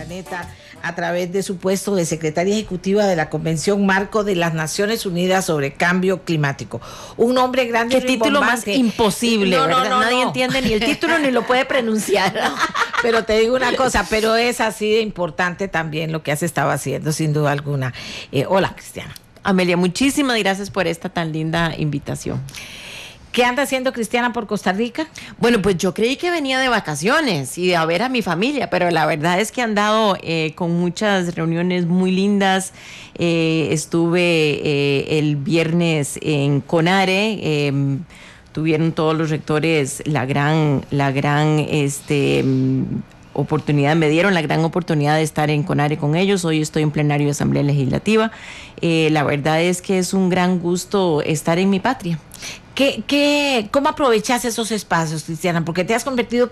planeta a través de su puesto de secretaria ejecutiva de la Convención Marco de las Naciones Unidas sobre Cambio Climático. Un hombre grande. Qué título más imposible, ¿verdad? Nadie entiende ni el título ni lo puede pronunciar. No, pero te digo una cosa, pero es así de importante también lo que has estado haciendo, sin duda alguna. Hola, Cristiana. Amelia, muchísimas gracias por esta tan linda invitación. ¿Qué anda haciendo Cristiana por Costa Rica? Bueno, pues yo creí que venía de vacaciones y a ver a mi familia, pero la verdad es que he andado con muchas reuniones muy lindas. Estuve el viernes en Conare, tuvieron todos los rectores la gran oportunidad, me dieron la gran oportunidad de estar en Conare con ellos. Hoy estoy en plenario de Asamblea Legislativa. La verdad es que es un gran gusto estar en mi patria. ¿Cómo aprovechas esos espacios, Cristiana? Porque te has convertido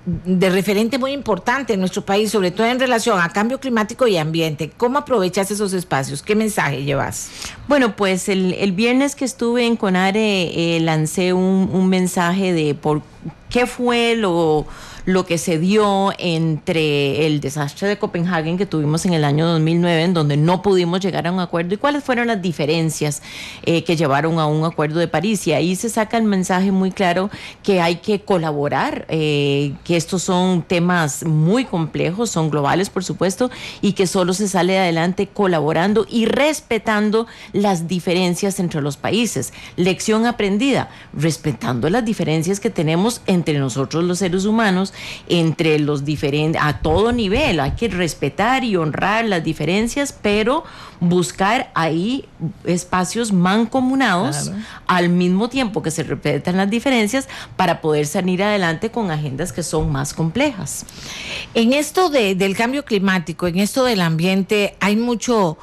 de referente muy importante en nuestro país, sobre todo en relación a cambio climático y ambiente. ¿Cómo aprovechas esos espacios? ¿Qué mensaje llevas? Bueno, pues el viernes que estuve en Conare lancé un mensaje de por qué fue lo que se dio entre el desastre de Copenhague que tuvimos en el año 2009, en donde no pudimos llegar a un acuerdo, y cuáles fueron las diferencias que llevaron a un acuerdo de París. Y ahí se saca el mensaje muy claro que hay que colaborar, que estos son temas muy complejos, son globales, por supuesto, y que solo se sale adelante colaborando y respetando las diferencias entre los países. Lección aprendida, respetando las diferencias que tenemos entre nosotros los seres humanos, entre los diferentes, a todo nivel. Hay que respetar y honrar las diferencias, pero buscar ahí espacios mancomunados, claro, al mismo tiempo que se respetan las diferencias, para poder salir adelante con agendas que son más complejas. En esto del cambio climático, en esto del ambiente, hay mucho,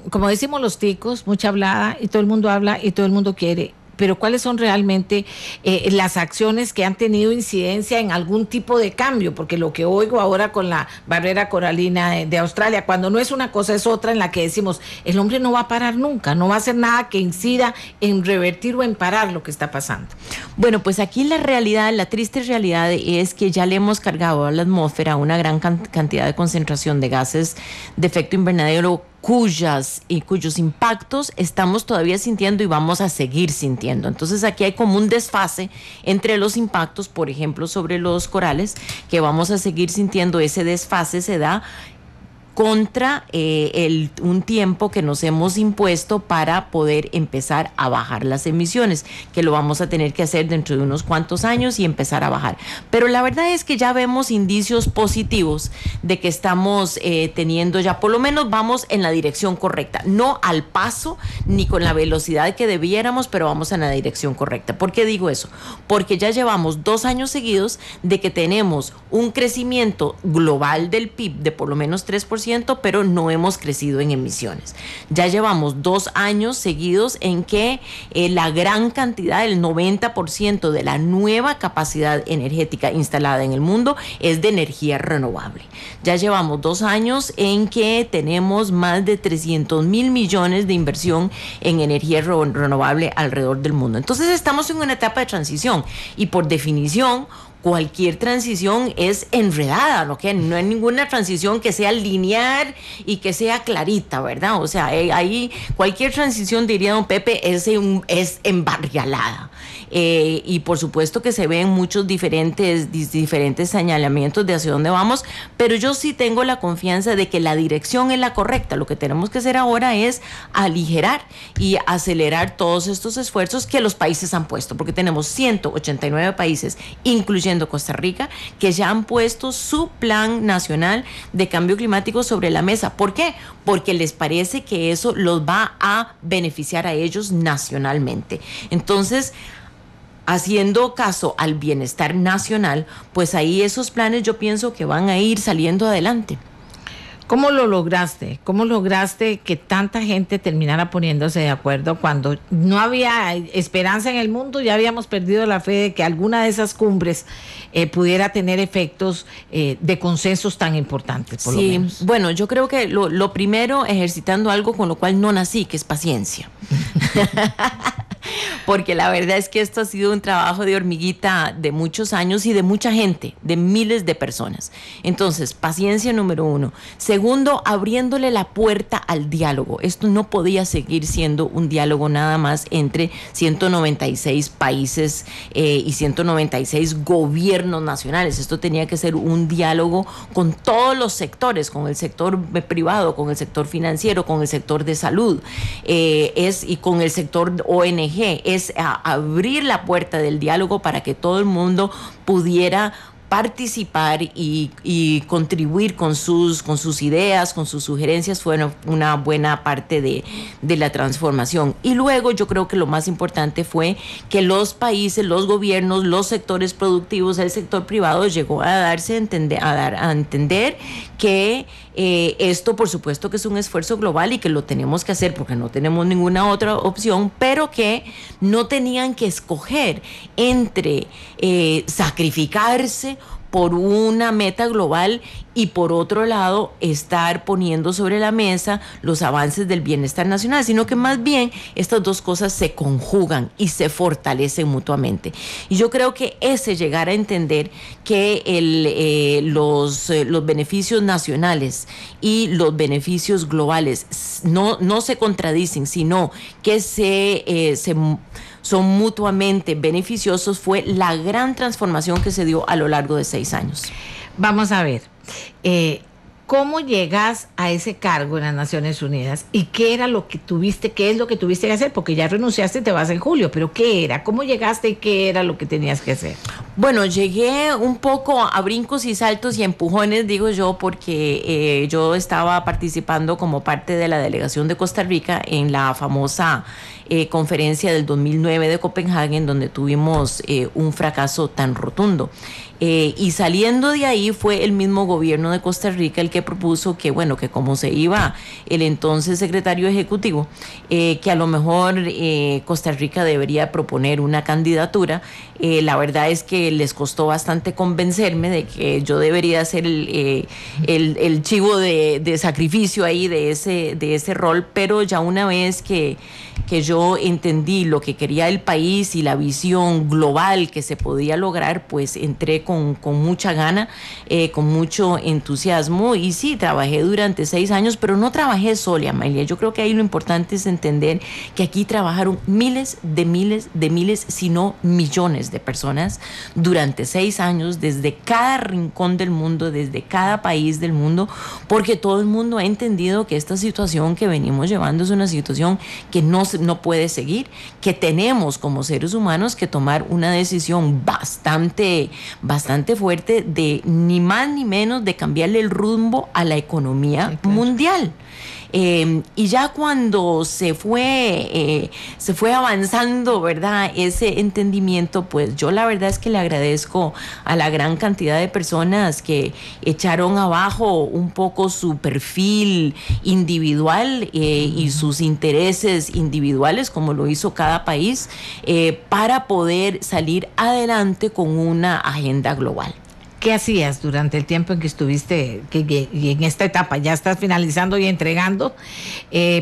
como decimos los ticos, mucha hablada, y todo el mundo habla y todo el mundo quiere. Pero ¿cuáles son realmente las acciones que han tenido incidencia en algún tipo de cambio? Porque lo que oigo ahora con la barrera coralina de Australia, cuando no es una cosa es otra, en la que decimos, el hombre no va a parar nunca, no va a hacer nada que incida en revertir o en parar lo que está pasando. Bueno, pues aquí la realidad, la triste realidad es que ya le hemos cargado a la atmósfera una gran cantidad de concentración de gases de efecto invernadero, cuyos impactos estamos todavía sintiendo y vamos a seguir sintiendo. Entonces aquí hay como un desfase entre los impactos, por ejemplo, sobre los corales, que vamos a seguir sintiendo. Ese desfase se da contra un tiempo que nos hemos impuesto para poder empezar a bajar las emisiones, que lo vamos a tener que hacer dentro de unos cuantos años y empezar a bajar. Pero la verdad es que ya vemos indicios positivos de que estamos teniendo ya, por lo menos vamos en la dirección correcta, no al paso ni con la velocidad que debiéramos, pero vamos en la dirección correcta. ¿Por qué digo eso? Porque ya llevamos 2 años seguidos de que tenemos un crecimiento global del PIB de por lo menos 3%, pero no hemos crecido en emisiones. Ya llevamos 2 años seguidos en que la gran cantidad, el 90% de la nueva capacidad energética instalada en el mundo es de energía renovable. Ya llevamos 2 años en que tenemos más de 300,000 millones de inversión en energía renovable alrededor del mundo. Entonces estamos en una etapa de transición, y por definición cualquier transición es enredada, ¿no? Que no hay ninguna transición que sea lineal y que sea clarita, ¿verdad? O sea, ahí cualquier transición, diría don Pepe, es embarrialada. Y por supuesto que se ven muchos diferentes señalamientos de hacia dónde vamos, pero yo sí tengo la confianza de que la dirección es la correcta. Lo que tenemos que hacer ahora es aligerar y acelerar todos estos esfuerzos que los países han puesto, porque tenemos 189 países, incluyendo Costa Rica, que ya han puesto su plan nacional de cambio climático sobre la mesa. ¿Por qué? Porque les parece que eso los va a beneficiar a ellos nacionalmente. Entonces, haciendo caso al bienestar nacional, pues ahí esos planes yo pienso que van a ir saliendo adelante. ¿Cómo lo lograste? ¿Cómo lograste que tanta gente terminara poniéndose de acuerdo cuando no había esperanza en el mundo? Ya habíamos perdido la fe de que alguna de esas cumbres pudiera tener efectos de consensos tan importantes, por lo menos. Bueno, yo creo que lo primero, ejercitando algo con lo cual no nací, que es paciencia. porque la verdad es que esto ha sido un trabajo de hormiguita de muchos años y de mucha gente, de miles de personas. Entonces, paciencia número 1. Segundo, abriéndole la puerta al diálogo. Esto no podía seguir siendo un diálogo nada más entre 196 países y 196 gobiernos nacionales. Esto tenía que ser un diálogo con todos los sectores, con el sector privado, con el sector financiero, con el sector de salud y con el sector ONG. Es abrir la puerta del diálogo para que todo el mundo pudiera participar y contribuir con sus ideas, con sus sugerencias. Fue una buena parte de la transformación. Y luego yo creo que lo más importante fue que los países, los gobiernos, los sectores productivos, el sector privado llegó a a entender que esto por supuesto que es un esfuerzo global y que lo tenemos que hacer porque no tenemos ninguna otra opción, pero que no tenían que escoger entre sacrificarse por una meta global y por otro lado estar poniendo sobre la mesa los avances del bienestar nacional, sino que más bien estas dos cosas se conjugan y se fortalecen mutuamente. Y yo creo que llegar a entender que los beneficios nacionales y los beneficios globales no se contradicen, sino que son mutuamente beneficiosos, fue la gran transformación que se dio a lo largo de 6 años. Vamos a ver, ¿cómo llegas a ese cargo en las Naciones Unidas? ¿Y qué es lo que tuviste que hacer? Porque ya renunciaste y te vas en julio, pero ¿qué era? ¿Cómo llegaste y qué era lo que tenías que hacer? Bueno, llegué un poco a brincos y saltos y empujones, digo yo, porque yo estaba participando como parte de la delegación de Costa Rica en la famosa conferencia del 2009 de Copenhague, donde tuvimos un fracaso tan rotundo. Y saliendo de ahí fue el mismo gobierno de Costa Rica el que propuso que como se iba el entonces secretario ejecutivo, que a lo mejor Costa Rica debería proponer una candidatura. La verdad es que les costó bastante convencerme de que yo debería ser el chivo de sacrificio ahí de ese rol, pero ya una vez que yo entendí lo que quería el país y la visión global que se podía lograr, pues entré con mucha gana, con mucho entusiasmo, y sí, trabajé durante 6 años, pero no trabajé sola, Amelia. Yo creo que ahí lo importante es entender que aquí trabajaron miles, si no millones de personas durante 6 años, desde cada rincón del mundo, desde cada país del mundo, porque todo el mundo ha entendido que esta situación que venimos llevando es una situación que no puede seguir, que tenemos como seres humanos que tomar una decisión bastante fuerte de ni más ni menos de cambiarle el rumbo a la economía mundial. Y ya cuando se fue avanzando, ¿verdad?, ese entendimiento, pues yo la verdad es que le agradezco a la gran cantidad de personas que echaron abajo un poco su perfil individual y sus intereses individuales, como lo hizo cada país, para poder salir adelante con una agenda global. ¿Qué hacías durante el tiempo en que estuviste, y en esta etapa ya estás finalizando y entregando,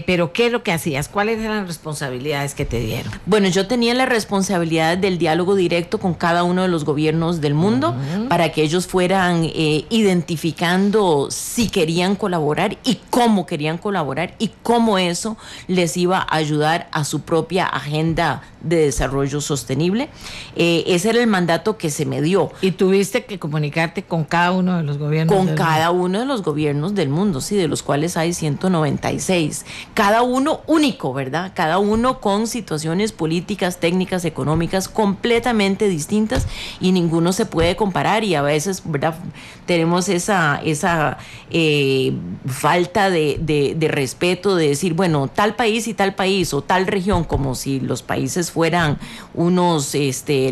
pero qué es lo que hacías? ¿Cuáles eran las responsabilidades que te dieron? Bueno, yo tenía la responsabilidad del diálogo directo con cada uno de los gobiernos del mundo, para que ellos fueran identificando si querían colaborar y cómo querían colaborar y cómo eso les iba a ayudar a su propia agenda de desarrollo sostenible. Ese era el mandato que se me dio. ¿Y tuviste que comunicarte con cada uno de los gobiernos? Con cada uno de los gobiernos del mundo, sí, de los cuales hay 196. Cada uno único, ¿verdad? Cada uno con situaciones políticas, técnicas, económicas completamente distintas, y ninguno se puede comparar, y a veces, ¿verdad?, tenemos esa falta de respeto de decir, bueno, tal país y tal país, o tal región, como si los países fueran unos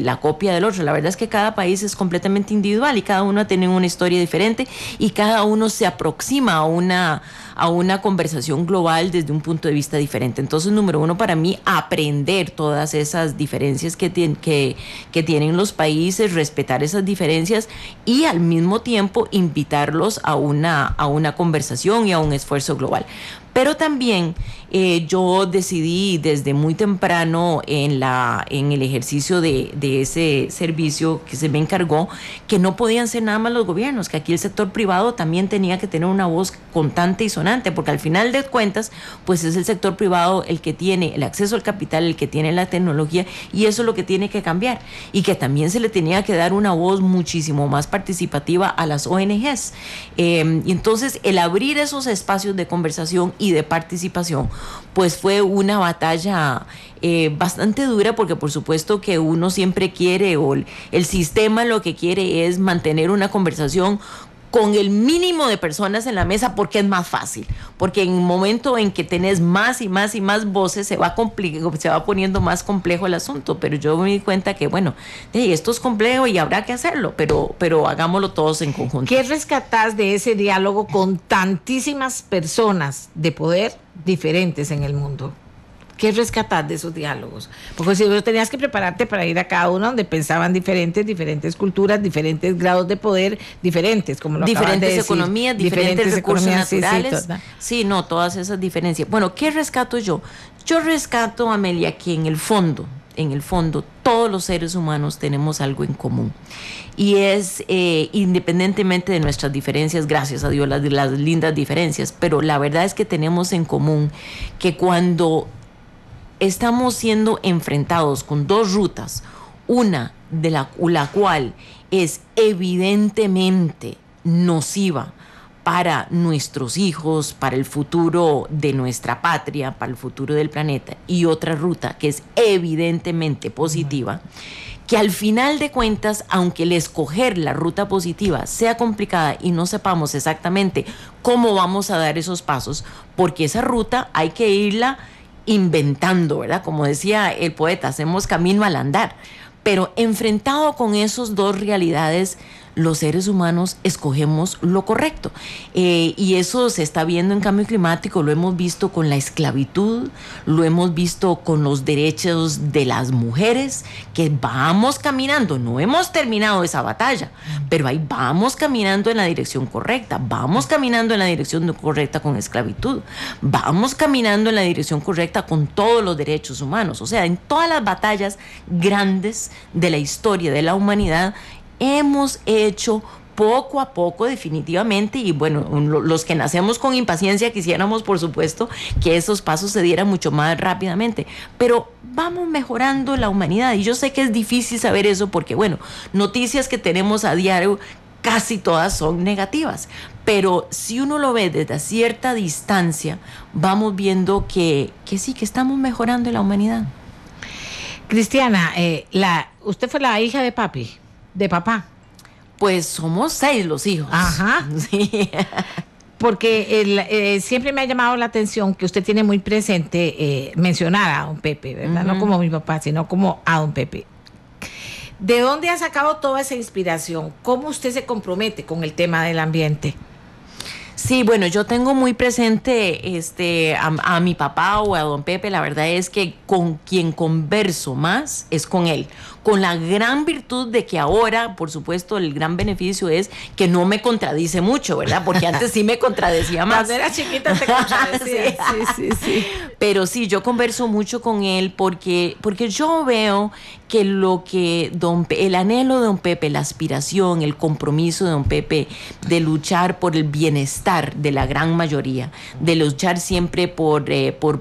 la copia del otro. La verdad es que cada país es completamente individual y cada uno tiene una historia diferente, y cada uno se aproxima a una conversación global desde un punto de vista diferente. Entonces, número uno, para mí, aprender todas esas diferencias que tienen los países, respetar esas diferencias y al mismo tiempo invitarlos a una conversación y a un esfuerzo global. Pero también yo decidí desde muy temprano en en el ejercicio de ese servicio que se me encargó, que no podían ser nada más los gobiernos, que aquí el sector privado también tenía que tener una voz contante y sonante, porque al final de cuentas, pues es el sector privado el que tiene el acceso al capital, el que tiene la tecnología, y eso es lo que tiene que cambiar, y que también se le tenía que dar una voz muchísimo más participativa a las ONGs. Y entonces el abrir esos espacios de conversación y de participación, pues fue una batalla bastante dura, porque por supuesto que uno siempre quiere, o el sistema lo que quiere es mantener una conversación con el mínimo de personas en la mesa, porque es más fácil, porque en el momento en que tenés más y más y más voces se va poniendo más complejo el asunto. Pero yo me di cuenta que bueno, esto es complejo y habrá que hacerlo, pero hagámoslo todos en conjunto. ¿Qué rescatás de ese diálogo con tantísimas personas de poder diferentes en el mundo? ¿Qué rescatás de esos diálogos? Porque si vos tenías que prepararte para ir a cada uno donde pensaban diferentes culturas, diferentes grados de poder, diferentes, como lo acabas de decir. Economías, diferentes recursos naturales. Sí, no, todas esas diferencias. Bueno, ¿qué rescato yo? Yo rescato, Amelia, que en el fondo, todos los seres humanos tenemos algo en común. Y es, independientemente de nuestras diferencias, gracias a Dios, las lindas diferencias, pero la verdad es que tenemos en común que cuando estamos siendo enfrentados con dos rutas, una de la cual es evidentemente nociva para nuestros hijos, para el futuro de nuestra patria, para el futuro del planeta, y otra ruta que es evidentemente positiva, que al final de cuentas, aunque el escoger la ruta positiva sea complicada y no sepamos exactamente cómo vamos a dar esos pasos, porque esa ruta hay que irla inventando, ¿verdad? Como decía el poeta, hacemos camino al andar. Pero enfrentado con esas dos realidades, los seres humanos escogemos lo correcto. Y eso se está viendo en cambio climático, lo hemos visto con la esclavitud, lo hemos visto con los derechos de las mujeres, que vamos caminando, no hemos terminado esa batalla, pero ahí vamos caminando en la dirección correcta, vamos caminando en la dirección correcta con esclavitud, vamos caminando en la dirección correcta con todos los derechos humanos. O sea, en todas las batallas grandes de la historia de la humanidad, hemos hecho poco a poco definitivamente, y bueno, los que nacemos con impaciencia quisiéramos por supuesto que esos pasos se dieran mucho más rápidamente, pero vamos mejorando la humanidad. Y yo sé que es difícil saber eso porque bueno, noticias que tenemos a diario casi todas son negativas, pero si uno lo ve desde cierta distancia, vamos viendo que sí, que estamos mejorando la humanidad. Cristiana, usted fue la hija de papi, de papá. Pues somos 6 los hijos. Ajá. Sí. Porque siempre me ha llamado la atención que usted tiene muy presente mencionar a don Pepe, ¿verdad? No como mi papá, sino como a don Pepe. ¿De dónde ha sacado toda esa inspiración? ¿Cómo usted se compromete con el tema del ambiente? Sí, bueno, yo tengo muy presente a mi papá o a don Pepe. La verdad es que con quien converso más es con él, con la gran virtud de que ahora, por supuesto, el gran beneficio es que no me contradice mucho, ¿verdad? Porque antes sí me contradecía más. Cuando era chiquita te contradecía. Sí. Pero sí, yo converso mucho con él porque yo veo que el anhelo de don Pepe, la aspiración, el compromiso de don Pepe de luchar por el bienestar de la gran mayoría, de luchar siempre por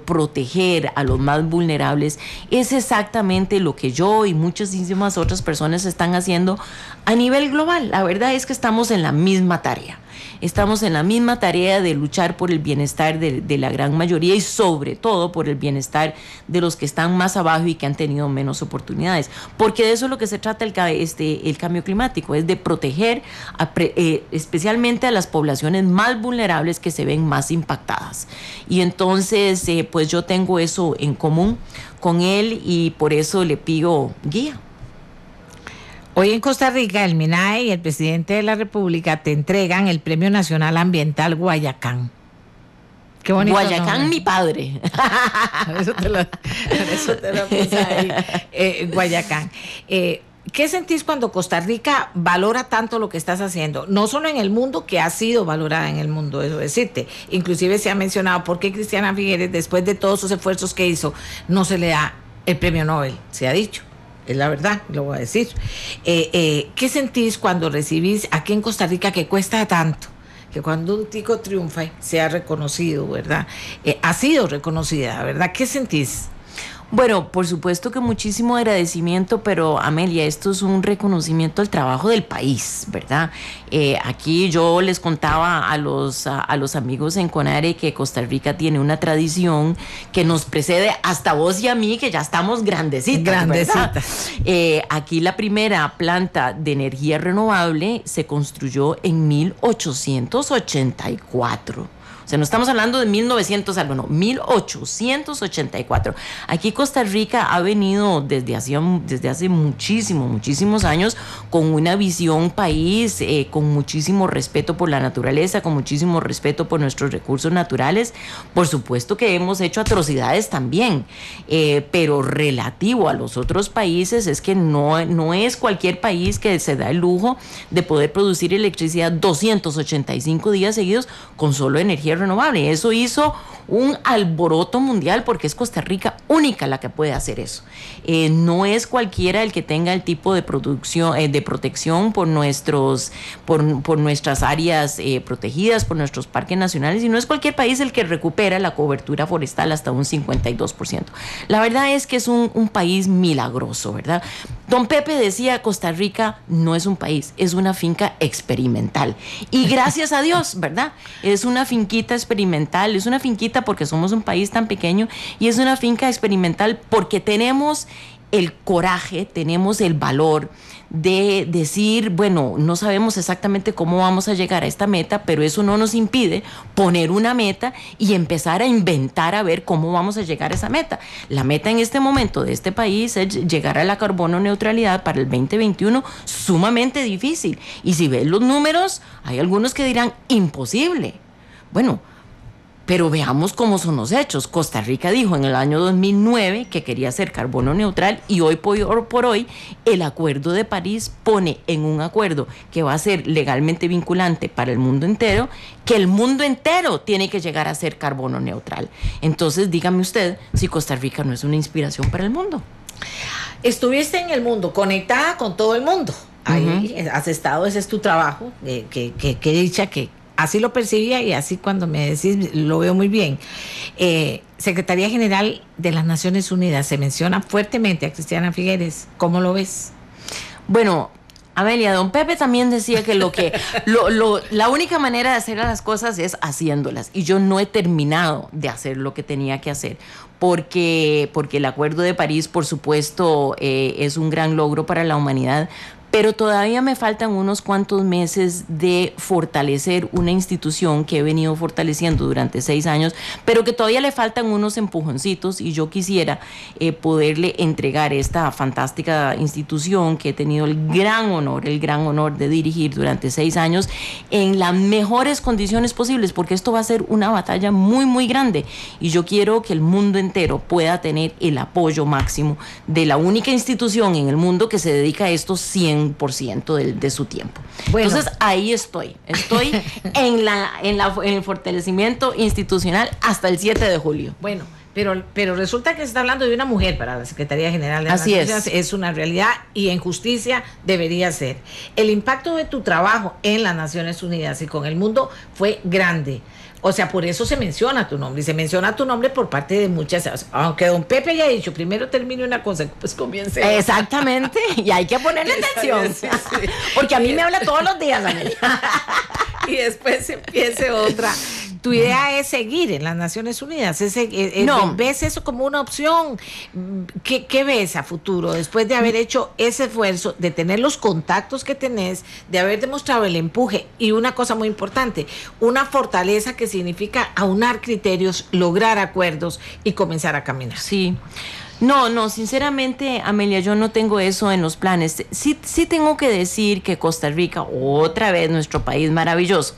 proteger a los más vulnerables, es exactamente lo que yo y muchísimas otras personas están haciendo a nivel global. La verdad es que estamos en la misma tarea. Estamos en la misma tarea de luchar por el bienestar de la gran mayoría y sobre todo por el bienestar de los que están más abajo y que han tenido menos oportunidades. Porque de eso es lo que se trata el cambio climático, es de proteger especialmente a las poblaciones más vulnerables que se ven más impactadas. Y entonces, pues yo tengo eso en común con él y por eso le pido guía. Hoy en Costa Rica, el MINAE y el presidente de la República te entregan el Premio Nacional Ambiental Guayacán. Qué bonito. Guayacán, ¿no? Mi padre. Eso te lo puse ahí. Guayacán. ¿Qué sentís cuando Costa Rica valora tanto lo que estás haciendo? No solo en el mundo, que ha sido valorada en el mundo, eso decirte. Inclusive se ha mencionado por qué Cristiana Figueres, después de todos esos esfuerzos que hizo, no se le da el premio Nobel, se ha dicho. Es la verdad, lo voy a decir. ¿Qué sentís cuando recibís aquí en Costa Rica, que cuesta tanto, que cuando un tico triunfa sea reconocido, ¿verdad? Ha sido reconocida, ¿verdad? ¿Qué sentís? Bueno, por supuesto que muchísimo agradecimiento, pero Amelia, esto es un reconocimiento al trabajo del país, ¿verdad? Aquí yo les contaba a los amigos en CONARE que Costa Rica tiene una tradición que nos precede hasta vos y a mí, que ya estamos grandecitas, ¿verdad? Aquí la primera planta de energía renovable se construyó en 1884. O sea, no estamos hablando de 1900 algo, no, 1884. Aquí Costa Rica ha venido desde hace muchísimos años con una visión país, con muchísimo respeto por la naturaleza, con muchísimo respeto por nuestros recursos naturales. Por supuesto que hemos hecho atrocidades también, pero relativo a los otros países es que no es cualquier país que se da el lujo de poder producir electricidad 285 días seguidos con solo energía renovable. Eso hizo un alboroto mundial porque es Costa Rica única la que puede hacer eso. No es cualquiera el que tenga el tipo de producción, de protección por nuestras áreas protegidas, por nuestros parques nacionales, y no es cualquier país el que recupera la cobertura forestal hasta un 52%. La verdad es que es un país milagroso, ¿verdad? Don Pepe decía, Costa Rica no es un país, es una finca experimental. Y gracias a Dios, ¿verdad? Es una finquita experimental, es una finquita porque somos un país tan pequeño, y es una finca experimental porque tenemos el coraje, tenemos el valor de decir, bueno, no sabemos exactamente cómo vamos a llegar a esta meta, pero eso no nos impide poner una meta y empezar a inventar a ver cómo vamos a llegar a esa meta. La meta en este momento de este país es llegar a la carbono neutralidad para el 2021, sumamente difícil. Y si ven los números, hay algunos que dirán imposible. Bueno, pero veamos cómo son los hechos. Costa Rica dijo en el año 2009 que quería ser carbono neutral, y hoy por hoy el Acuerdo de París pone en un acuerdo que va a ser legalmente vinculante para el mundo entero, que el mundo entero tiene que llegar a ser carbono neutral. Entonces dígame usted si Costa Rica no es una inspiración para el mundo. Estuviste en el mundo, conectada con todo el mundo. Ahí has estado, ese es tu trabajo, que dicha que así lo percibía, y así cuando me decís lo veo muy bien. Secretaría General de las Naciones Unidas, se menciona fuertemente a Cristiana Figueres. ¿Cómo lo ves? Bueno, Amelia, don Pepe también decía que la única manera de hacer las cosas es haciéndolas, y yo no he terminado de hacer lo que tenía que hacer, porque el Acuerdo de París, por supuesto, es un gran logro para la humanidad, pero todavía me faltan unos cuantos meses de fortalecer una institución que he venido fortaleciendo durante 6 años, pero que todavía le faltan unos empujoncitos, y yo quisiera poderle entregar esta fantástica institución que he tenido el gran honor de dirigir durante 6 años en las mejores condiciones posibles, porque esto va a ser una batalla muy, muy grande, y yo quiero que el mundo entero pueda tener el apoyo máximo de la única institución en el mundo que se dedica a esto 100% de su tiempo. Bueno. Entonces ahí estoy en el fortalecimiento institucional hasta el 7 de julio. Bueno, pero resulta que se está hablando de una mujer para la Secretaría General de las Naciones Unidas. Es una realidad, y en justicia debería ser. El impacto de tu trabajo en las Naciones Unidas y con el mundo fue grande. O sea, por eso se menciona tu nombre, y se menciona tu nombre por parte de muchas, aunque don Pepe haya dicho, primero termine una cosa, pues comience. Exactamente, y hay que ponerle atención, sí. Porque a mí me habla todos los días, Amelia. Y después empiece otra. Tu idea es seguir en las Naciones Unidas. No. ¿Ves eso como una opción? ¿Qué ves a futuro después de haber hecho ese esfuerzo, de tener los contactos que tenés, de haber demostrado el empuje, y una cosa muy importante, una fortaleza que significa aunar criterios, lograr acuerdos y comenzar a caminar? Sí. No, sinceramente, Amelia, yo no tengo eso en los planes. Sí tengo que decir que Costa Rica, otra vez nuestro país maravilloso,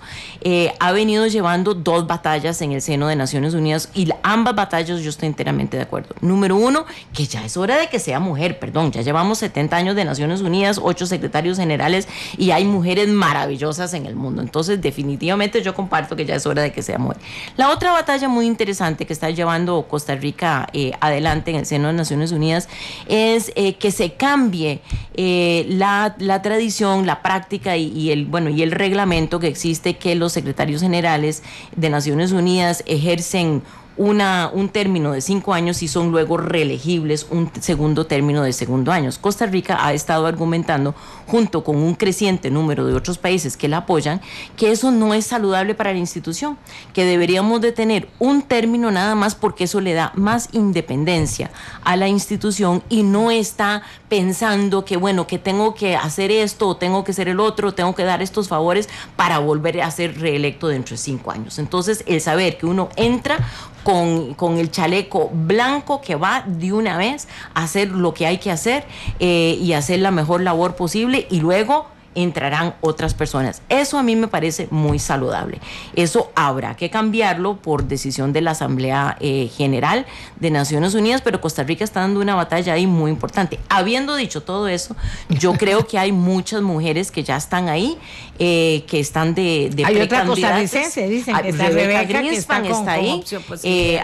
ha venido llevando 2 batallas en el seno de Naciones Unidas, y ambas batallas yo estoy enteramente de acuerdo. Número 1, que ya es hora de que sea mujer, ya llevamos 70 años de Naciones Unidas, 8 secretarios generales, y hay mujeres maravillosas en el mundo. Entonces, definitivamente yo comparto que ya es hora de que sea mujer. La otra batalla muy interesante que está llevando Costa Rica adelante en el seno de las Naciones Unidas, es que se cambie la tradición, la práctica y el reglamento que existe, que los secretarios generales de Naciones Unidas ejercen un término de 5 años y son luego reelegibles un segundo término de 2 años. Costa Rica ha estado argumentando, junto con un creciente número de otros países que la apoyan, que eso no es saludable para la institución, que deberíamos de tener un término nada más porque eso le da más independencia a la institución y no está pensando que, bueno, que tengo que hacer esto o tengo que hacer el otro, tengo que dar estos favores para volver a ser reelecto dentro de 5 años. Entonces, el saber que uno entra con el chaleco blanco, que va de una vez a hacer lo que hay que hacer y hacer la mejor labor posible, y luego entrarán otras personas. Eso a mí me parece muy saludable. Eso habrá que cambiarlo por decisión de la Asamblea General de Naciones Unidas, pero Costa Rica está dando una batalla ahí muy importante. Habiendo dicho todo eso, yo creo que hay muchas mujeres que ya están ahí, que están de hay otra costarricense, dicen que está Rebeca Greenspan, está ahí.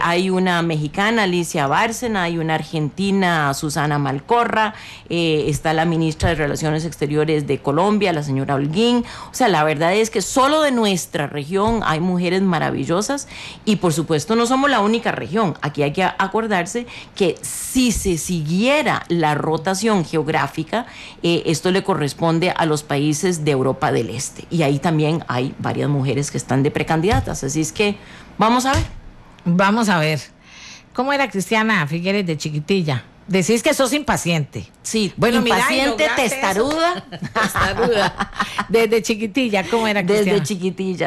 Hay una mexicana, Alicia Bárcena, hay una argentina, Susana Malcorra, está la ministra de Relaciones Exteriores de Colombia, la señora Holguín. O sea, la verdad es que solo de nuestra región hay mujeres maravillosas, y por supuesto no somos la única región. Aquí hay que acordarse que si se siguiera la rotación geográfica, esto le corresponde a los países de Europa del Este, y ahí también hay varias mujeres que están de precandidatas, así es que vamos a ver. Vamos a ver. ¿Cómo era Cristiana Figueres de chiquitilla? Decís que sos impaciente. Sí, bueno, impaciente, testaruda. Testaruda. Desde chiquitilla, ¿cómo era Cristiana?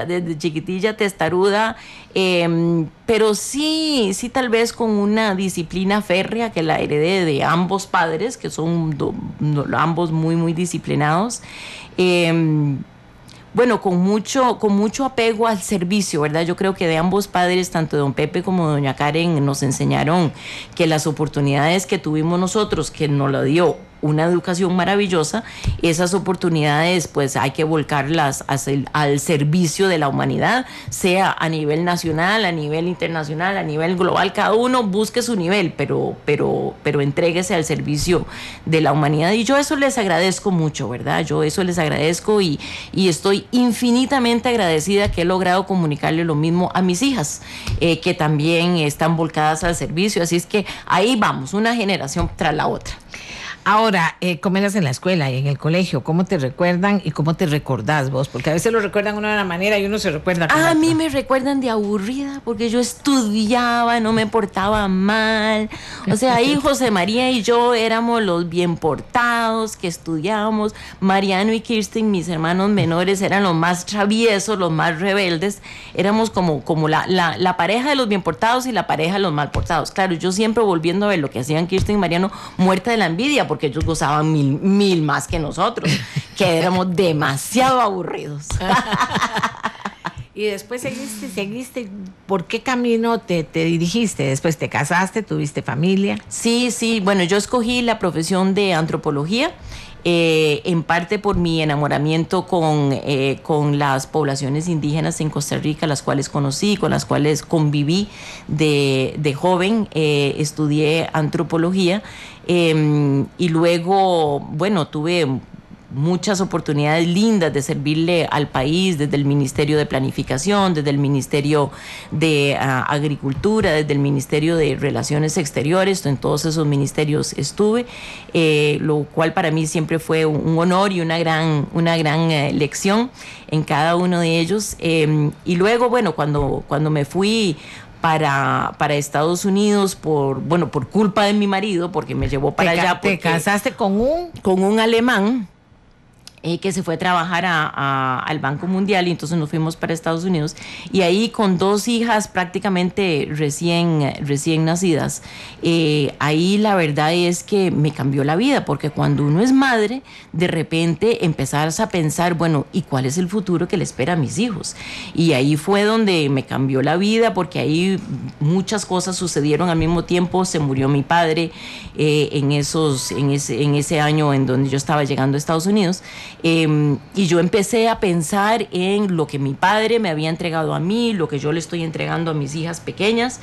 Desde chiquitilla, testaruda, pero sí, tal vez con una disciplina férrea que la heredé de ambos padres, que son ambos muy, muy disciplinados. Bueno, con mucho apego al servicio, ¿verdad? Yo creo que de ambos padres, tanto don Pepe como doña Karen, nos enseñaron que las oportunidades que tuvimos nosotros, que nos la dio una educación maravillosa, esas oportunidades pues hay que volcarlas al servicio de la humanidad, sea a nivel nacional, a nivel internacional, a nivel global. Cada uno busque su nivel, pero entréguese al servicio de la humanidad, y yo eso les agradezco mucho, ¿verdad? Yo eso les agradezco y estoy infinitamente agradecida que he logrado comunicarle lo mismo a mis hijas, que también están volcadas al servicio. Así es que ahí vamos, una generación tras la otra. Ahora, ¿cómo eras en la escuela y en el colegio? ¿Cómo te recuerdan y cómo te recordás vos? Porque a veces lo recuerdan uno de una manera y uno se recuerda con A mí me recuerdan de aburrida, porque yo estudiaba, no me portaba mal. O sea, ahí José María y yo éramos los bien portados, que estudiábamos. Mariano y Kirsten, mis hermanos menores, eran los más traviesos, los más rebeldes. Éramos como la pareja de los bien portados y la pareja de los mal portados. Claro, yo siempre volviendo a ver lo que hacían Kirsten y Mariano, muerta de la envidia, porque ellos gozaban mil más que nosotros, que éramos demasiado aburridos. Y después seguiste, ¿por qué camino te dirigiste? Después te casaste, tuviste familia. Sí, bueno, yo escogí la profesión de antropología, en parte por mi enamoramiento con las poblaciones indígenas en Costa Rica, las cuales conocí, con las cuales conviví de joven. Estudié antropología, y luego, bueno, tuve muchas oportunidades lindas de servirle al país desde el Ministerio de Planificación, desde el Ministerio de Agricultura, desde el Ministerio de Relaciones Exteriores. En todos esos ministerios estuve, lo cual para mí siempre fue un honor y una gran lección en cada uno de ellos. Y luego, bueno, cuando me fui para Estados Unidos por culpa de mi marido, porque me llevó para allá. ¿Te casaste con un alemán que se fue a trabajar al Banco Mundial, y entonces nos fuimos para Estados Unidos, y ahí con 2 hijas prácticamente recién nacidas, ahí la verdad es que me cambió la vida, porque cuando uno es madre, de repente empezás a pensar, bueno, ¿y cuál es el futuro que le espera a mis hijos? Y ahí fue donde me cambió la vida, porque ahí muchas cosas sucedieron al mismo tiempo. Se murió mi padre en ese año en donde yo estaba llegando a Estados Unidos. Y yo empecé a pensar en lo que mi padre me había entregado a mí, lo que yo le estoy entregando a mis hijas pequeñas.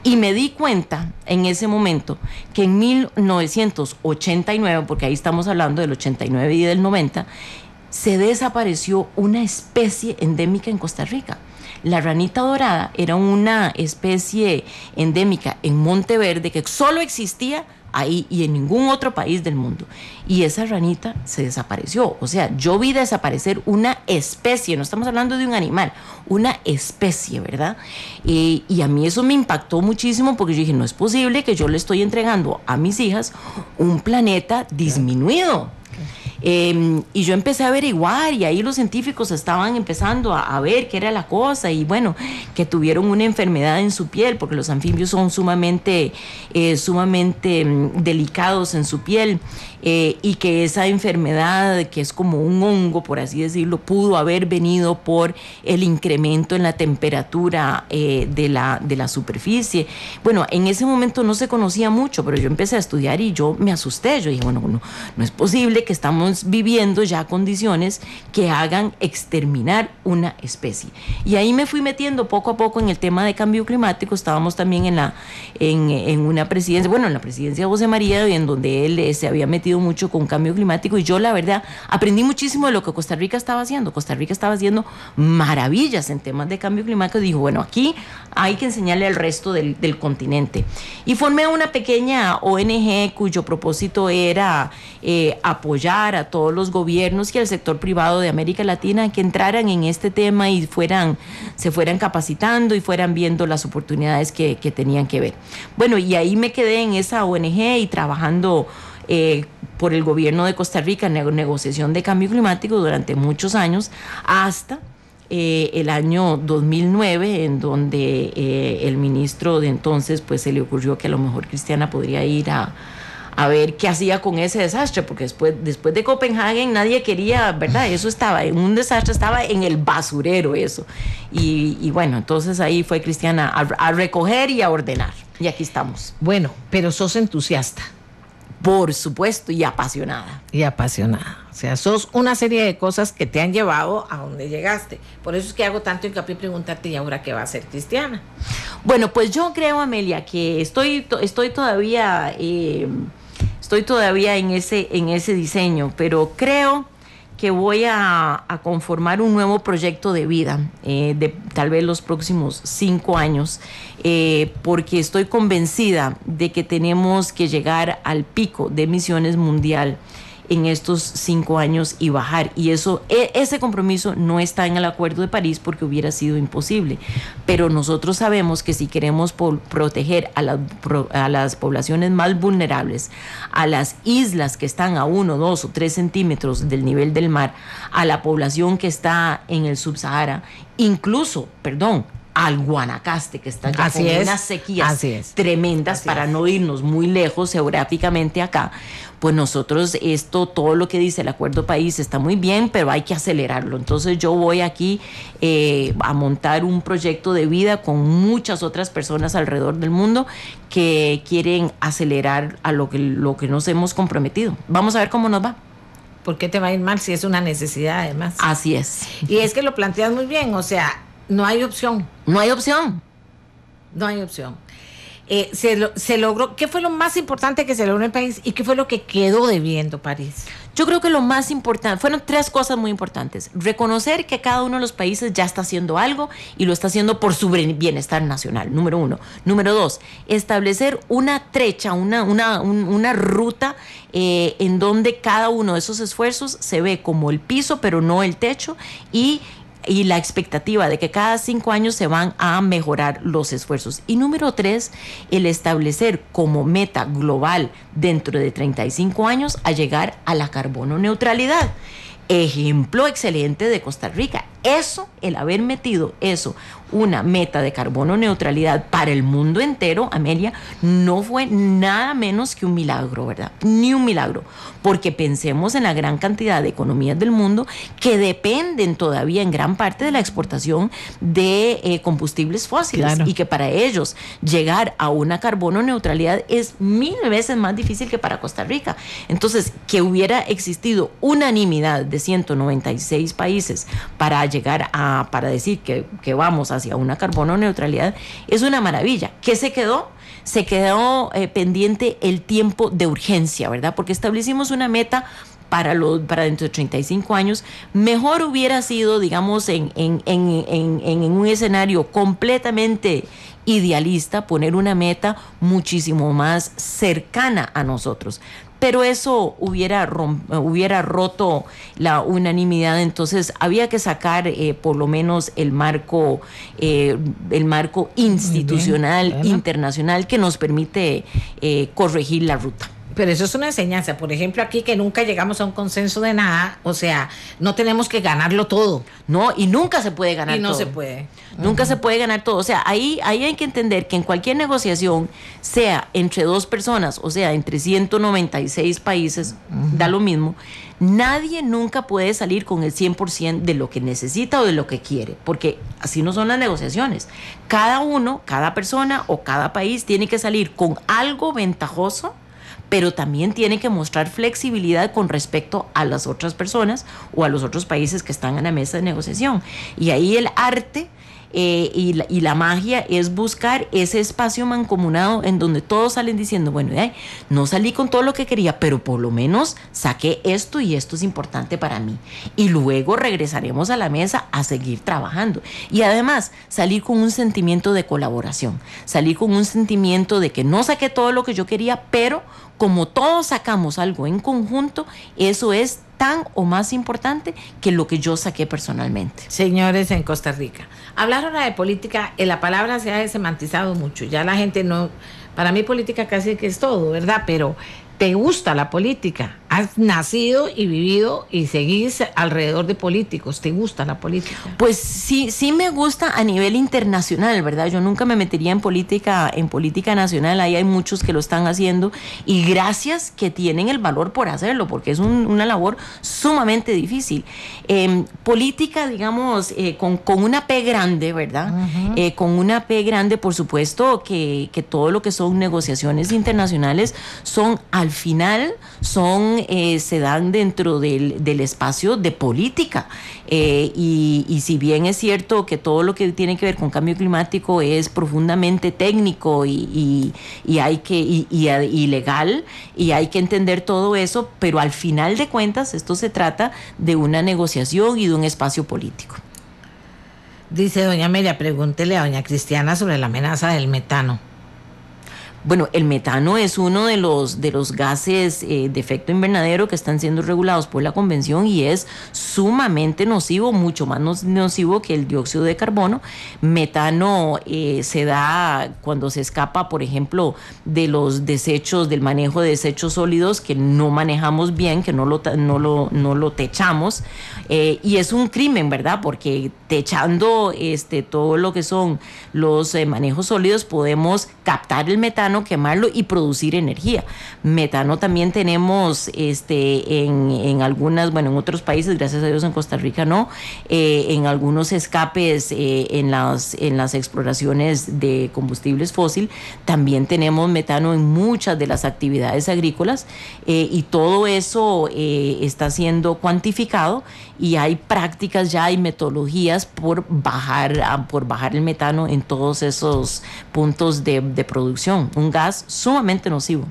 Y me di cuenta en ese momento que en 1989, porque ahí estamos hablando del 89 y del 90, se desapareció una especie endémica en Costa Rica. La ranita dorada era una especie endémica en Monteverde que solo existía ahí y en ningún otro país del mundo. Y esa ranita se desapareció. O sea, yo vi desaparecer una especie, no estamos hablando de un animal, una especie, ¿verdad? Y a mí eso me impactó muchísimo porque yo dije, no es posible que yo le estoy entregando a mis hijas un planeta disminuido. Y yo empecé a averiguar y ahí los científicos estaban empezando a ver qué era la cosa y bueno, que tuvieron una enfermedad en su piel porque los anfibios son sumamente delicados en su piel, y que esa enfermedad, que es como un hongo por así decirlo, pudo haber venido por el incremento en la temperatura de la superficie. Bueno, en ese momento no se conocía mucho, pero yo empecé a estudiar y yo me asusté. Yo dije, bueno, no es posible que estamos viviendo ya condiciones que hagan exterminar una especie. Y ahí me fui metiendo poco a poco en el tema de cambio climático. Estábamos también en una presidencia, bueno, en la presidencia de José María, en donde él se había metido mucho con cambio climático, y yo la verdad aprendí muchísimo de lo que Costa Rica estaba haciendo. Costa Rica estaba haciendo maravillas en temas de cambio climático. Dijo, bueno, aquí hay que enseñarle al resto del continente. Y formé una pequeña ONG cuyo propósito era apoyar a todos los gobiernos y al sector privado de América Latina que entraran en este tema y se fueran capacitando y fueran viendo las oportunidades que tenían que ver. Bueno, y ahí me quedé en esa ONG y trabajando por el gobierno de Costa Rica en negociación de cambio climático durante muchos años, hasta el año 2009, en donde el ministro de entonces pues se le ocurrió que a lo mejor Cristiana podría ir a ver qué hacía con ese desastre, porque después de Copenhague nadie quería, ¿verdad? Eso estaba en un desastre, estaba en el basurero eso. Y bueno, entonces ahí fue Cristiana a recoger y a ordenar. Y aquí estamos. Bueno, pero sos entusiasta. Por supuesto, y apasionada. Y apasionada. O sea, sos una serie de cosas que te han llevado a donde llegaste. Por eso es que hago tanto hincapié en preguntarte, ¿y ahora qué va a hacer Cristiana? Bueno, pues yo creo, Amelia, que estoy todavía en ese diseño, pero creo que voy a conformar un nuevo proyecto de vida, de tal vez los próximos 5 años, porque estoy convencida de que tenemos que llegar al pico de emisiones mundial en estos 5 años y bajar. Y ese compromiso no está en el Acuerdo de París porque hubiera sido imposible. Pero nosotros sabemos que si queremos proteger a las poblaciones más vulnerables, a las islas que están a 1, 2 o 3 centímetros del nivel del mar, a la población que está en el subsahara, incluso, al Guanacaste, que está ya con unas sequías tremendas, para no irnos muy lejos geográficamente acá, pues nosotros todo lo que dice el Acuerdo País está muy bien, pero hay que acelerarlo. Entonces yo voy aquí a montar un proyecto de vida con muchas otras personas alrededor del mundo que quieren acelerar a lo que nos hemos comprometido. Vamos a ver cómo nos va. ¿Por qué te va a ir mal si es una necesidad además? Así es. Y es que lo planteas muy bien, o sea, no hay opción. No hay opción. No hay opción. Se logró. ¿Qué fue lo más importante que se logró en el país y qué fue lo que quedó debiendo París? Yo creo que lo más importante, fueron 3 cosas muy importantes. Reconocer que cada uno de los países ya está haciendo algo y lo está haciendo por su bienestar nacional, número 1. Número 2, establecer una trecha, una ruta en donde cada uno de esos esfuerzos se ve como el piso, pero no el techo, y la expectativa de que cada 5 años se van a mejorar los esfuerzos. Y número 3, el establecer como meta global dentro de 35 años a llegar a la carbono neutralidad. Ejemplo excelente de Costa Rica. El haber metido una meta de carbono neutralidad para el mundo entero, Amelia, no fue nada menos que un milagro, ¿verdad? Ni un milagro. Porque pensemos en la gran cantidad de economías del mundo que dependen todavía en gran parte de la exportación de combustibles fósiles. Claro. Y que para ellos llegar a una carbono neutralidad es 1000 veces más difícil que para Costa Rica. Entonces, que hubiera existido unanimidad de de 196 países para llegar para decir que vamos hacia una carbono neutralidad, es una maravilla. ¿Qué se quedó? Se quedó pendiente el tiempo de urgencia, ¿verdad? Porque establecimos una meta para dentro de 35 años. Mejor hubiera sido, digamos, en un escenario completamente idealista, poner una meta muchísimo más cercana a nosotros. Pero eso hubiera roto la unanimidad, entonces había que sacar por lo menos el marco institucional, internacional, que nos permite corregir la ruta. Pero eso es una enseñanza. Por ejemplo, aquí que nunca llegamos a un consenso de nada, o sea, no tenemos que ganarlo todo. No, y nunca se puede ganar todo. Y no se puede. Nunca se puede ganar todo. O sea, ahí hay que entender que en cualquier negociación, sea entre dos personas, o sea, entre 196 países, da lo mismo, nadie nunca puede salir con el 100% de lo que necesita o de lo que quiere, porque así no son las negociaciones. Cada persona o cada país tiene que salir con algo ventajoso, pero también tiene que mostrar flexibilidad con respecto a las otras personas o a los otros países que están en la mesa de negociación. Y ahí el arte y la magia es buscar ese espacio mancomunado en donde todos salen diciendo, bueno, no salí con todo lo que quería, pero por lo menos saqué esto y esto es importante para mí. Y luego regresaremos a la mesa a seguir trabajando. Y además, salir con un sentimiento de colaboración, salir con un sentimiento de que no saqué todo lo que yo quería, pero como todos sacamos algo en conjunto, eso es tan o más importante que lo que yo saqué personalmente. Señores en Costa Rica, hablar ahora de política, la palabra se ha semantizado mucho, ya la gente no, para mí política casi que es todo, ¿verdad? Pero te gusta la política, has nacido y vivido y seguís alrededor de políticos, ¿te gusta la política? Pues sí me gusta a nivel internacional, ¿verdad? Yo nunca me metería en política nacional, ahí hay muchos que lo están haciendo y gracias que tienen el valor por hacerlo, porque es una labor sumamente difícil. Política, digamos, con una P grande, ¿verdad? Uh-huh. Con una P grande, por supuesto, que todo lo que son negociaciones internacionales al final se dan dentro del espacio de política. Y si bien es cierto que todo lo que tiene que ver con cambio climático es profundamente técnico y legal, y hay que entender todo eso, pero al final de cuentas esto se trata de una negociación y de un espacio político. Dice doña Amelia, pregúntele a doña Cristiana sobre la amenaza del metano. Bueno, el metano es uno de los gases de efecto invernadero que están siendo regulados por la Convención y es sumamente nocivo, mucho más nocivo que el dióxido de carbono. Metano se da cuando se escapa, por ejemplo, de los desechos, del manejo de desechos sólidos que no manejamos bien, que no lo techamos, y es un crimen, ¿verdad? Porque techando todo lo que son los manejos sólidos podemos captar el metano, quemarlo y producir energía. Metano también tenemos en algunas, bueno, en otros países, gracias a Dios en Costa Rica no, en algunos escapes en las exploraciones de combustibles fósil, también tenemos metano en muchas de las actividades agrícolas, y todo eso está siendo cuantificado y hay prácticas ya, hay metodologías por bajar el metano en todos esos puntos de producción. Un gas sumamente nocivo.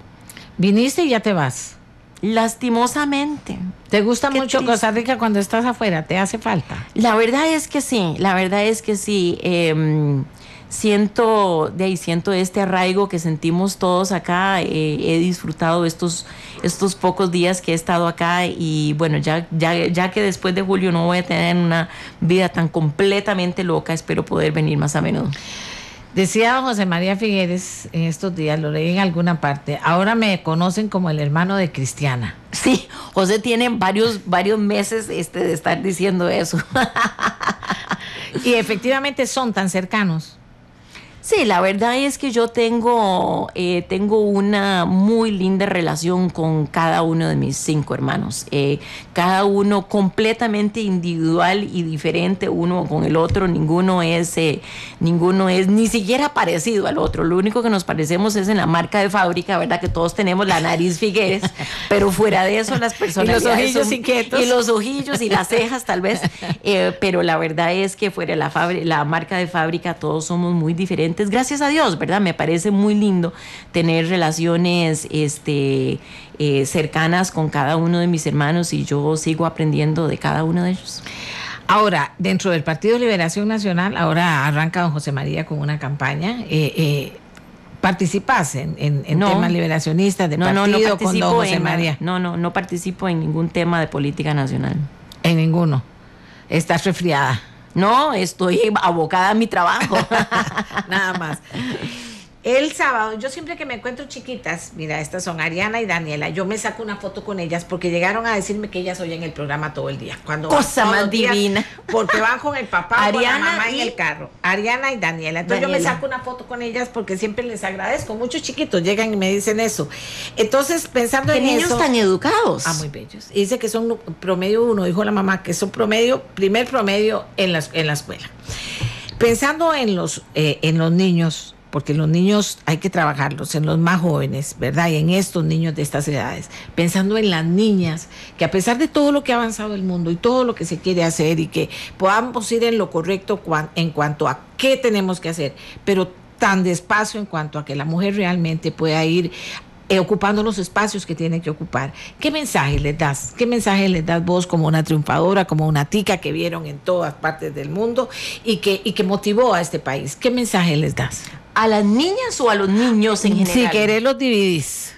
Viniste y ya te vas. Lastimosamente. ¿Te gusta mucho Costa Rica cuando estás afuera? ¿Te hace falta? La verdad es que sí. Siento este arraigo que sentimos todos acá. He disfrutado estos pocos días que he estado acá y bueno, ya que después de julio no voy a tener una vida tan completamente loca, espero poder venir más a menudo. Decía José María Figueres en estos días, lo leí en alguna parte, ahora me conocen como el hermano de Cristiana. Sí, José tiene varios meses de estar diciendo eso. Y efectivamente son tan cercanos. Sí, la verdad es que yo tengo una muy linda relación con cada uno de mis 5 hermanos. Cada uno completamente individual y diferente uno con el otro. Ninguno es ni siquiera parecido al otro. Lo único que nos parecemos es en la marca de fábrica, ¿verdad? Que todos tenemos la nariz Figueres, pero fuera de eso las personalidades y los ojillos inquietos. Y los ojillos y las cejas tal vez. Pero la verdad es que fuera la marca de fábrica todos somos muy diferentes. Gracias a Dios, ¿verdad? Me parece muy lindo tener relaciones cercanas con cada uno de mis hermanos y yo sigo aprendiendo de cada uno de ellos. Ahora, dentro del Partido Liberación Nacional, ahora arranca don José María con una campaña. ¿Participas en temas liberacionistas de partido con don José María? No participo en ningún tema de política nacional. En ninguno. ¿Estás resfriada? No, estoy abocada a mi trabajo. Nada más. El sábado, yo siempre que me encuentro chiquitas, mira, estas son Ariana y Daniela, yo me saco una foto con ellas porque llegaron a decirme que ellas oyen el programa todo el día. Cosa más divina. Porque van con el papá o con la mamá en el carro. Ariana y Daniela. Entonces yo me saco una foto con ellas porque siempre les agradezco. Muchos chiquitos llegan y me dicen eso. Entonces, pensando en eso... ¿Qué niños tan educados? Muy bellos. Y dice que son promedio 1, dijo la mamá, que son primer promedio en la escuela. Pensando en los niños... porque los niños hay que trabajarlos, en los más jóvenes, ¿verdad? Y en estos niños de estas edades, pensando en las niñas, que a pesar de todo lo que ha avanzado el mundo y todo lo que se quiere hacer y que podamos ir en lo correcto en cuanto a qué tenemos que hacer, pero tan despacio en cuanto a que la mujer realmente pueda ir ocupando los espacios que tiene que ocupar. ¿Qué mensaje les das? ¿Qué mensaje les das vos como una triunfadora, como una tica que vieron en todas partes del mundo y que motivó a este país? ¿Qué mensaje les das? ¿A las niñas o a los niños en general? Si querés los dividís.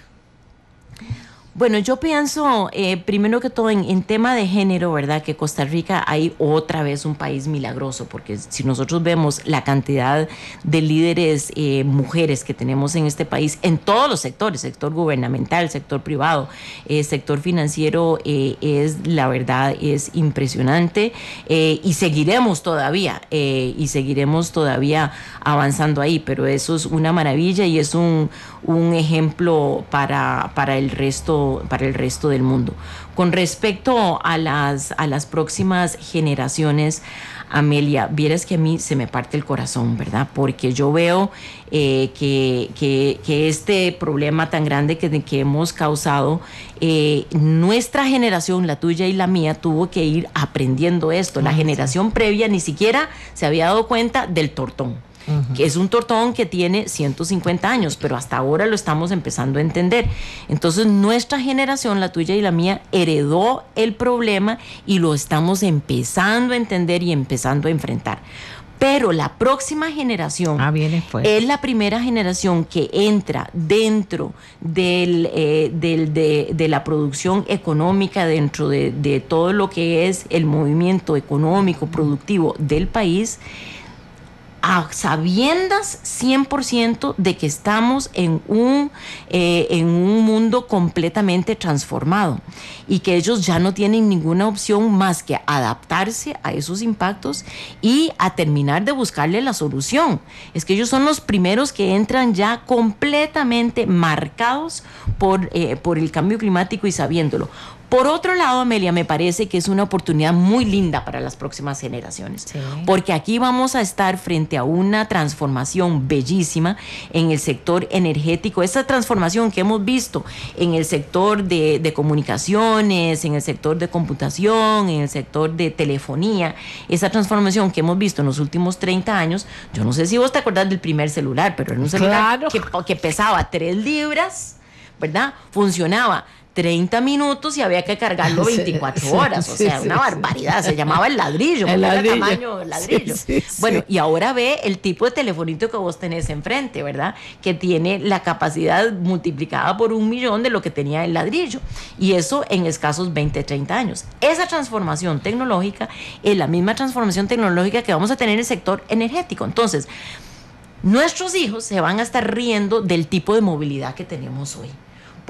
Bueno, yo pienso, primero que todo, en tema de género, ¿verdad? Que Costa Rica hay otra vez un país milagroso, porque si nosotros vemos la cantidad de líderes mujeres que tenemos en este país, en todos los sectores, sector gubernamental, sector privado, sector financiero, la verdad es impresionante y seguiremos todavía avanzando ahí, pero eso es una maravilla y es un ejemplo para el resto del mundo. Con respecto a las próximas generaciones, Amelia, vieras que a mí se me parte el corazón, ¿verdad? Porque yo veo que este problema tan grande que hemos causado, nuestra generación, la tuya y la mía, tuvo que ir aprendiendo esto. La generación previa ni siquiera se había dado cuenta del tortón. Que es un tortón que tiene 150 años, pero hasta ahora lo estamos empezando a entender. Entonces nuestra generación, la tuya y la mía, heredó el problema y lo estamos empezando a entender y empezando a enfrentar. Pero la próxima generación es la primera generación que entra dentro de la producción económica, dentro de todo lo que es el movimiento económico, productivo del país, a sabiendas 100% de que estamos en un mundo completamente transformado y que ellos ya no tienen ninguna opción más que adaptarse a esos impactos y a terminar de buscarle la solución. Es que ellos son los primeros que entran ya completamente marcados por el cambio climático y sabiéndolo. Por otro lado, Amelia, me parece que es una oportunidad muy linda para las próximas generaciones, porque aquí vamos a estar frente a una transformación bellísima en el sector energético, esa transformación que hemos visto en el sector de comunicaciones, en el sector de computación, en el sector de telefonía, esa transformación que hemos visto en los últimos 30 años. Yo no sé si vos te acordás del primer celular, pero era un celular que pesaba 3 libras, ¿verdad? Funcionaba 30 minutos y había que cargarlo 24 horas, o sea, una barbaridad, se llamaba el ladrillo, era el tamaño del ladrillo. Bueno, y ahora ve el tipo de telefonito que vos tenés enfrente, ¿verdad? Que tiene la capacidad multiplicada por 1.000.000 de lo que tenía el ladrillo, y eso en escasos 20, 30 años. Esa transformación tecnológica es la misma transformación tecnológica que vamos a tener en el sector energético. Entonces, nuestros hijos se van a estar riendo del tipo de movilidad que tenemos hoy,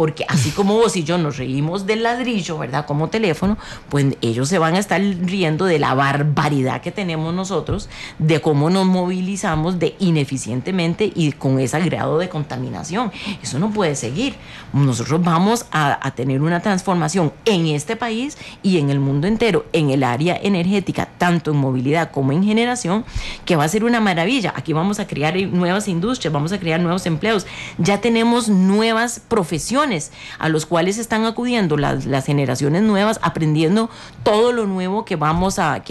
porque así como vos y yo nos reímos del ladrillo, ¿verdad? Como teléfono, pues ellos se van a estar riendo de la barbaridad que tenemos nosotros, de cómo nos movilizamos de ineficientemente y con ese grado de contaminación. Eso no puede seguir. Nosotros vamos a tener una transformación en este país y en el mundo entero, en el área energética, tanto en movilidad como en generación, que va a ser una maravilla. Aquí vamos a crear nuevas industrias, vamos a crear nuevos empleos. Ya tenemos nuevas profesiones a los cuales están acudiendo las generaciones nuevas, aprendiendo todo lo nuevo que vamos a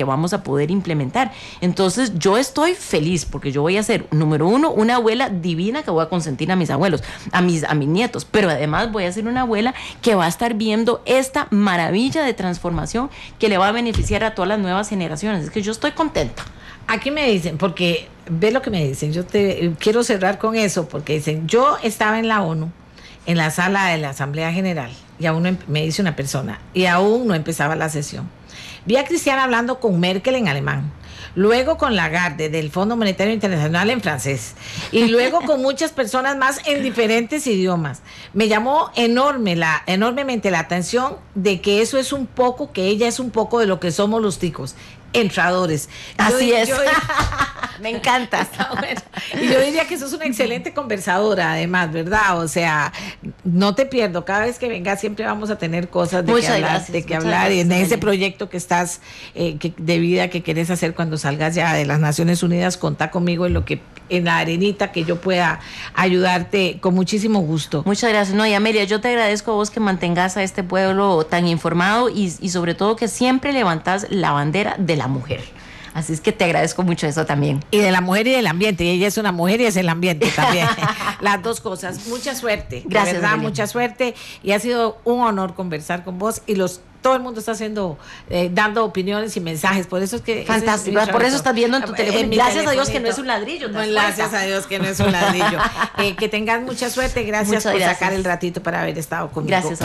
poder implementar. Entonces yo estoy feliz porque yo voy a ser, número uno, una abuela divina que voy a consentir a mis abuelos, a mis nietos, pero además voy a ser una abuela que va a estar viendo esta maravilla de transformación que le va a beneficiar a todas las nuevas generaciones. Es que yo estoy contenta. Aquí me dicen, porque ve lo que me dicen, yo te quiero cerrar con eso, porque dicen, yo estaba en la ONU, en la sala de la Asamblea General, y aún me dice una persona, y aún no empezaba la sesión. Vi a Cristiana hablando con Merkel en alemán, luego con Lagarde del Fondo Monetario Internacional en francés, y luego con muchas personas más en diferentes idiomas. Me llamó enormemente la atención de que eso es un poco, que ella es un poco de lo que somos los ticos, entradores. Así es. Me encanta. Bueno. Y yo diría que sos una excelente conversadora, además, ¿verdad? O sea, no te pierdo. Cada vez que vengas siempre vamos a tener cosas de que hablar. Y en ese proyecto que estás, de vida que querés hacer cuando salgas ya de las Naciones Unidas, contá conmigo en la arenita que yo pueda ayudarte con muchísimo gusto. Muchas gracias. No, y Amelia, yo te agradezco a vos que mantengas a este pueblo tan informado y sobre todo que siempre levantas la bandera de la mujer. Así es que te agradezco mucho eso también. Y de la mujer y del ambiente. Y ella es una mujer y es el ambiente también. Las dos cosas. Mucha suerte. Gracias, de verdad, Amelia. Mucha suerte. Y ha sido un honor conversar con vos. Y todo el mundo está dando opiniones y mensajes. Por eso es que... Fantástico. Por eso estás viendo en tu teléfono. Gracias a Dios que no es un ladrillo. Gracias a Dios que no es un ladrillo. Que tengas mucha suerte. Gracias por sacar el ratito para haber estado conmigo. Gracias.